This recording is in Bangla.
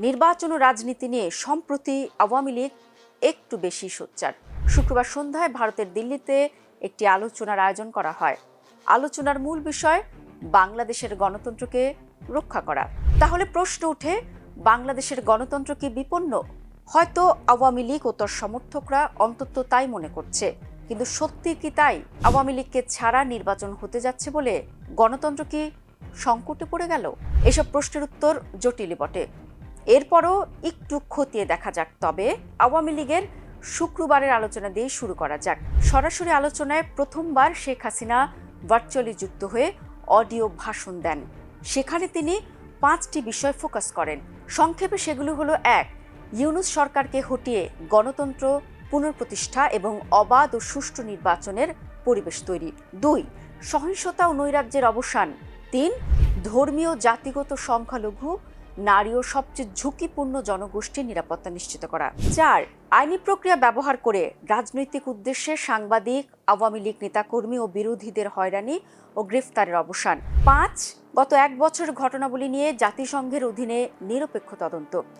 নির্বাচন ও রাজনীতি নিয়ে সম্প্রতি আওয়ামী লীগ একটু বেশি সোচ্চার। শুক্রবার সন্ধ্যায় ভারতের দিল্লিতে একটি আলোচনার আয়োজন করা হয়। আলোচনার মূল বিষয় বাংলাদেশের গণতন্ত্রকে রক্ষা করা। তাহলে প্রশ্ন ওঠে, বাংলাদেশের গণতন্ত্র কি বিপন্ন? হয়তো আওয়ামী লীগ ও তার সমর্থকরা অন্তত তাই মনে করছে, কিন্তু সত্যি কি তাই? আওয়ামী লীগকে ছাড়া নির্বাচন হতে যাচ্ছে বলে গণতন্ত্র কি সংকটে পড়ে গেল? এসব প্রশ্নের উত্তর জটিলই বটে। এরপরও একটু খতিয়ে দেখা যাক। তবে আওয়ামী লীগের শুক্রবারের আলোচনা দিয়ে শুরু করা যাক। সরাসরি আলোচনায় প্রথমবার শেখ হাসিনা ভার্চুয়ালি যুক্ত হয়ে অডিও ভাষণ দেন। সেখানে তিনি 5টি বিষয় ফোকাস করেন। সংক্ষেপে সেগুলো হলো: 1, ইউনূস সরকারকে হটিয়ে গণতন্ত্র পুনঃপ্রতিষ্ঠা এবং অবাধ ও সুষ্ঠু নির্বাচনের পরিবেশ তৈরি। 2, সহিংসতা ও নৈরাজ্যের অবসান। 3, ধর্মীয় জাতিগত সংখ্যালঘু, নারী ও সবচেয়ে ঝুঁকিপূর্ণ জনগোষ্ঠীর নিরাপত্তা নিশ্চিত করা। 4, আইনি প্রক্রিয়া ব্যবহার করে রাজনৈতিক উদ্দেশ্যে সাংবাদিক, আওয়ামী লীগ নেতাকর্মী ও বিরোধীদের হয়রানি ও গ্রেফতারের অবসান। 5, গত 1 বছরের ঘটনাবলী নিয়ে জাতিসংঘের অধীনে নিরপেক্ষ তদন্ত।